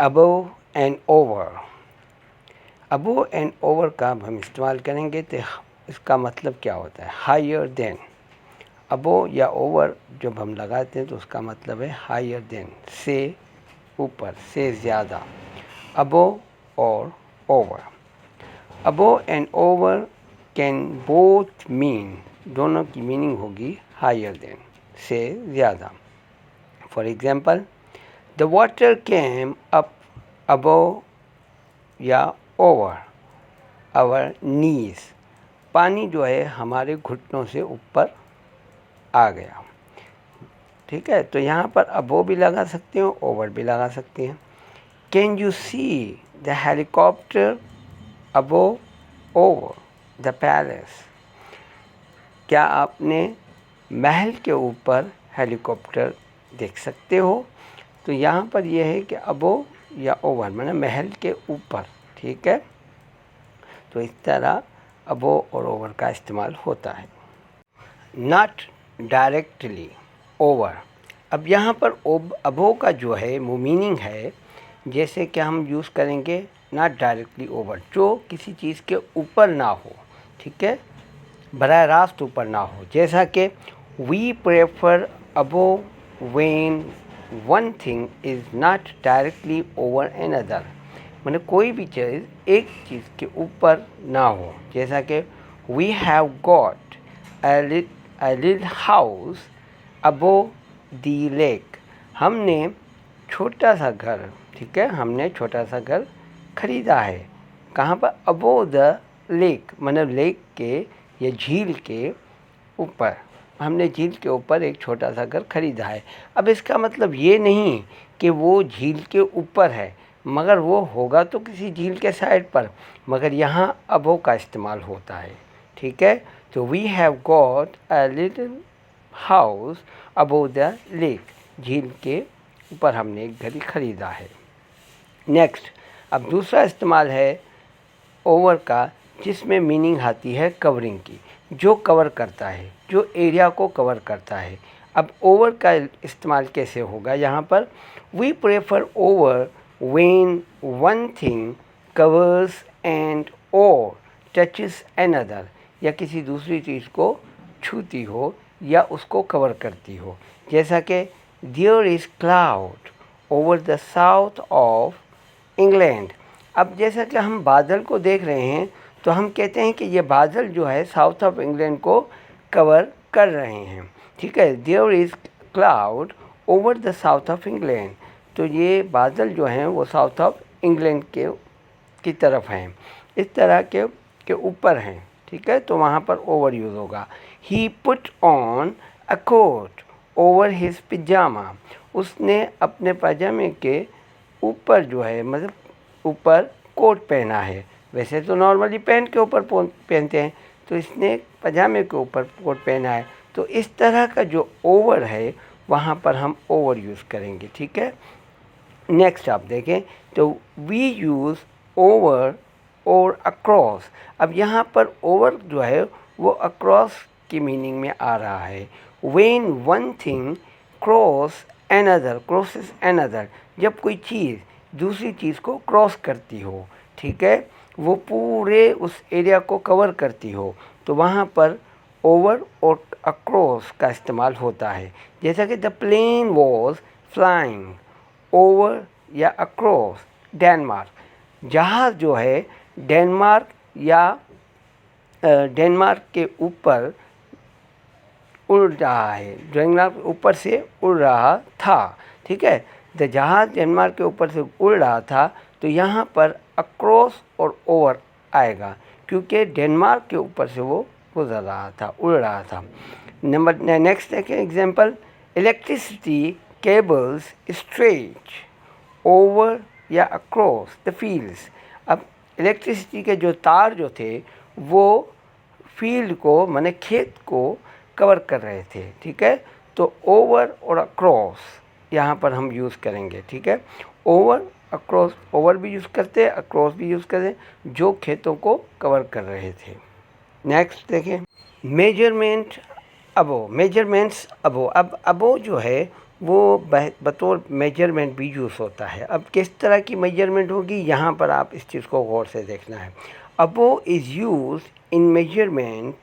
Above and over. Above and over का हम इस्तेमाल करेंगे तो इसका मतलब क्या होता है? Higher than. अबव या ओवर जब हम लगाते हैं तो उसका मतलब है हायर देन, से ऊपर, से ज़्यादा। अबव और over. Above and over can both mean, दोनों की मीनिंग होगी हायर देन, से ज़्यादा। For example, the water came up above या ओवर आवर नीज। पानी जो है हमारे घुटनों से ऊपर आ गया। ठीक है, तो यहाँ पर अबव भी लगा सकते हो, ओवर भी लगा सकते हैं। Can you see the helicopter above over the palace. क्या आपने महल के ऊपर हेलीकॉप्टर देख सकते हो? तो यहाँ पर यह है कि अबव या ओवर माने महल के ऊपर। ठीक है, तो इस तरह अबव और ओवर का इस्तेमाल होता है। Not directly over. अब यहाँ पर अबव का जो है वो मीनिंग है, जैसे कि हम यूज़ करेंगे नॉट डायरेक्टली ओवर, जो किसी चीज़ के ऊपर ना हो। ठीक है, बराह रास्त ऊपर ना हो। जैसा कि we prefer above when one thing is not directly over another, माने कोई भी चीज़ एक चीज़ के ऊपर ना हो। जैसा कि we have got a little house above the lake. हमने छोटा सा घर, ठीक है, हमने छोटा सा घर खरीदा है। कहाँ पर? अबव द लेक, मतलब लेक के या झील के ऊपर। हमने झील के ऊपर एक छोटा सा घर खरीदा है। अब इसका मतलब ये नहीं कि वो झील के ऊपर है, मगर वो होगा तो किसी झील के साइड पर, मगर यहाँ अबव का इस्तेमाल होता है। ठीक है, तो we have got a little house above the lake, झील के ऊपर हमने एक घर खरीदा है। नेक्स्ट, अब दूसरा इस्तेमाल है ओवर का, जिसमें मीनिंग आती है कवरिंग की, जो कवर करता है, जो एरिया को कवर करता है। अब ओवर का इस्तेमाल कैसे होगा? यहाँ पर we prefer over when one thing covers and और टचेस अनदर, या किसी दूसरी चीज़ को छूती हो या उसको कवर करती हो। जैसा कि there is cloud over the south of England. अब जैसा कि हम बादल को देख रहे हैं तो हम कहते हैं कि ये बादल जो है साउथ ऑफ इंग्लैंड को कवर कर रहे हैं। ठीक है, there is cloud over the south of England, तो ये बादल जो हैं वो साउथ ऑफ इंग्लैंड की तरफ हैं, इस तरह के ऊपर हैं। ठीक है, तो वहाँ पर ओवर यूज़ होगा। He put on a coat over his pyjama. उसने अपने पजामे के ऊपर जो है, मतलब ऊपर कोट पहना है। वैसे तो नॉर्मली पैंट के ऊपर पहनते हैं, तो इसने पजामे के ऊपर कोट पहना है। तो इस तरह का जो ओवर है वहाँ पर हम ओवर यूज़ करेंगे। ठीक है, नेक्स्ट आप देखें तो वी यूज़ ओवर और अक्रॉस। अब यहाँ पर ओवर जो है वो अक्रॉस की मीनिंग में आ रहा है। When one thing cross another, crosses another, जब कोई चीज़ दूसरी चीज़ को क्रॉस करती हो। ठीक है, वो पूरे उस एरिया को कवर करती हो, तो वहाँ पर ओवर और अक्रॉस का इस्तेमाल होता है। जैसा कि the plane was flying over या अक्रॉस डेनमार्क। जहाज़ जो है डेनमार्क या डेनमार्क के ऊपर उड़ रहा है, डेनमार्क ऊपर से उड़ रहा था। ठीक है, द जहाज़ डेनमार्क के ऊपर से उड़ रहा था, तो यहाँ पर अक्रॉस और ओवर आएगा, क्योंकि डेनमार्क के ऊपर से वो गुजर रहा था, उड़ रहा था। नंबर नेक्स्ट देखें example, electricity cables stretch over या अक्रॉस द फील्ड्स। अब इलेक्ट्रिसिटी के जो तार जो थे वो फील्ड को, माने खेत को कवर कर रहे थे। ठीक है, तो ओवर और अक्रॉस यहाँ पर हम यूज़ करेंगे। ठीक है, ओवर अक्रॉस, ओवर भी यूज़ करते हैं, अक्रॉस भी यूज़ करते हैं, जो खेतों को कवर कर रहे थे। नेक्स्ट देखें, मेजरमेंट अबो, मेजरमेंट्स अबो। अब अबो जो है वो बतौर मेजरमेंट भी यूज़ होता है। अब किस तरह की मेजरमेंट होगी, यहाँ पर आप इस चीज़ को गौर से देखना है। Above is used in measurement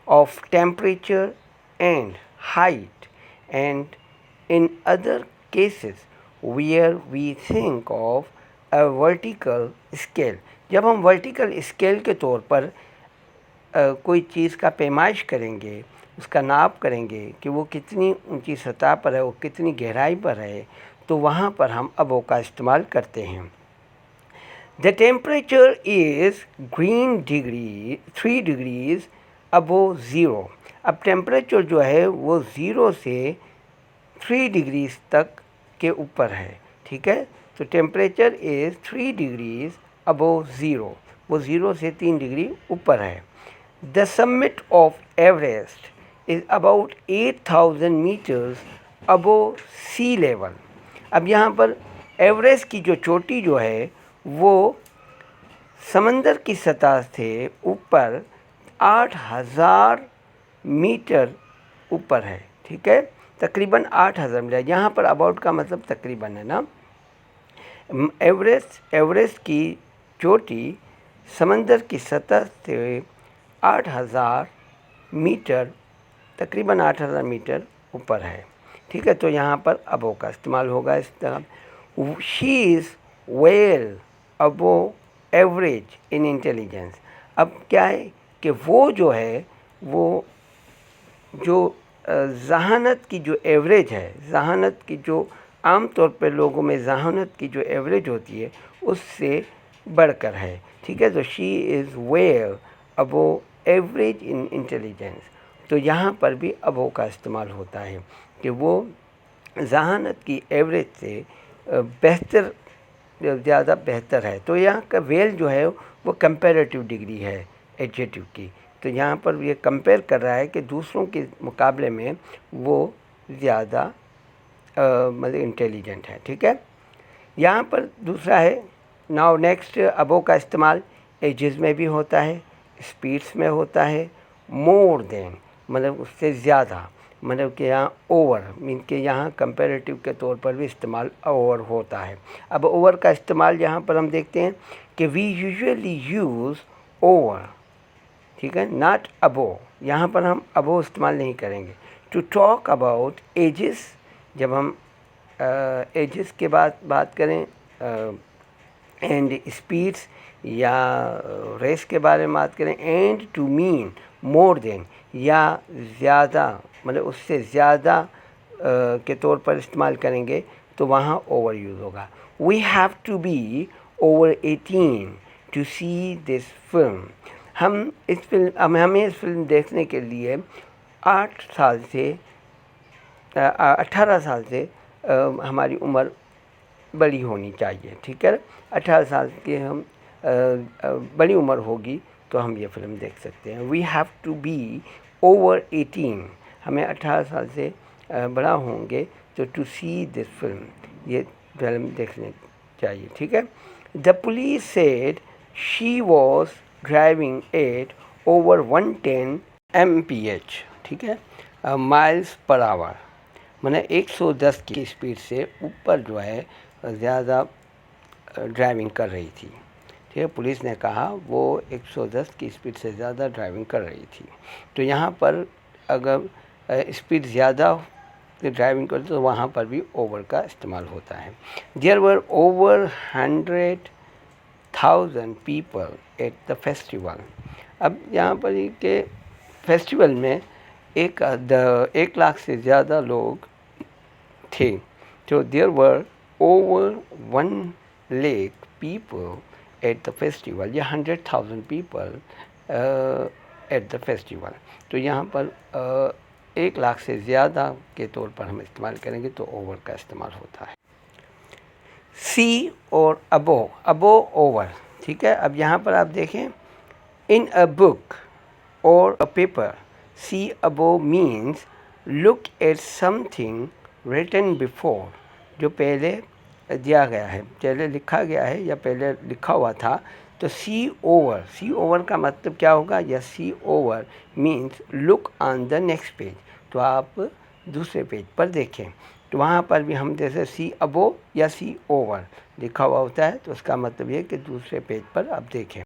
of temperature and height and in other cases where we think of a vertical scale. जब हम वर्टिकल स्केल के तौर पर कोई चीज़ का पैमाइश करेंगे, उसका नाप करेंगे कि वो कितनी ऊंची सतह पर है, वो कितनी गहराई पर है, तो वहाँ पर हम अबो का इस्तेमाल करते हैं। The temperature is green degree 3 degrees above zero. अब टेम्परेचर जो है वो ज़ीरो से 3 डिग्रीज तक के ऊपर है, ठीक है। तो temperature is 3 degrees above zero, वो ज़ीरो से 3 डिग्री ऊपर है। The summit of Everest is about 8000 metres above sea level. अब यहाँ पर एवरेस्ट की जो चोटी जो है वो समंदर की सतह से ऊपर 8000 मीटर ऊपर है, ठीक है। तकरीबन 8000 मीटर, यहाँ पर अबाउट का मतलब तकरीबन है ना। एवरेस्ट की चोटी समंदर की सतह से 8000 मीटर, तकरीबन 8000 मीटर ऊपर है, ठीक है। तो यहाँ पर अबो का इस्तेमाल होगा इस तरह। She is well above average in intelligence. अब क्या है कि वो जो है वो जो जहानत की जो एवरेज है, जहानत की जो आम तौर पर लोगों में जहानत की जो एवरेज होती है उससे बढ़कर है, ठीक है। तो she is well above average in intelligence. तो यहाँ पर भी अबो का इस्तेमाल होता है कि वो जहानत की एवरेज से बेहतर, ज़्यादा बेहतर है। तो यहाँ का वेल जो है वो कंपैरेटिव डिग्री है एडजेक्टिव की। तो यहाँ पर ये कंपेयर कर रहा है कि दूसरों के मुकाबले में वो ज़्यादा मतलब इंटेलिजेंट है, ठीक है। यहाँ पर दूसरा है, नाउ नेक्स्ट, अबो का इस्तेमाल एजेस में भी होता है, स्पीड्स में होता है, मोर देन मतलब उससे ज़्यादा, मतलब कि यहाँ ओवर मीन के यहाँ कंपैरेटिव के तौर पर भी इस्तेमाल ओवर होता है। अब ओवर का इस्तेमाल यहाँ पर हम देखते हैं कि वी यूजुअली यूज़ ओवर, ठीक है, नॉट अबो। यहाँ पर हम अबो इस्तेमाल नहीं करेंगे। टू टॉक अबाउट एजेस, जब हम एजेस के बाद बात करें एंड स्पीड्स या रेस के बारे में बात करें, and to mean more than या ज़्यादा मतलब उससे ज़्यादा के तौर पर इस्तेमाल करेंगे तो वहाँ ओवर यूज़ होगा। We have to be over 18 to see this film. हमें इस फिल्म देखने के लिए 18 साल से हमारी उम्र बड़ी होनी चाहिए, ठीक है। 18 साल के हम बड़ी उम्र होगी तो हम ये फिल्म देख सकते हैं। We have to be over 18, हमें 18 साल से बड़ा होंगे तो टू सी दिस फिल्म, ये फिल्म देखने चाहिए, ठीक है। The police said she was driving at over 110 mph, ठीक है, माइल्स पर आवर, मैंने 110 की स्पीड से ऊपर जो है ज़्यादा ड्राइविंग कर रही थी, ठीक है। पुलिस ने कहा वो 110 की स्पीड से ज़्यादा ड्राइविंग कर रही थी। तो यहाँ पर अगर स्पीड ज़्यादा ड्राइविंग करते तो वहाँ पर भी ओवर का इस्तेमाल होता है। There were over 100,000 people at the festival. अब यहाँ पर के फेस्टिवल में 1 लाख से ज़्यादा लोग थे। तो there were over 1 lakh people at the festival, या 100,000 पीपल एट द फेस्टिवल। तो यहाँ पर 1 लाख से ज़्यादा के तौर पर हम इस्तेमाल करेंगे तो ओवर का इस्तेमाल होता है। सी और अबो, अबो ओवर, ठीक है। अब यहाँ पर आप देखें, इन अ बुक और a paper, see above means look at something written before, जो पहले दिया गया है, पहले लिखा गया है या पहले लिखा हुआ था। तो सी ओवर का मतलब क्या होगा, या see over means look on the next page, तो आप दूसरे पेज पर देखें। तो वहाँ पर भी हम जैसे सी अबो या सी ओवर लिखा हुआ होता है तो उसका मतलब ये कि दूसरे पेज पर आप देखें।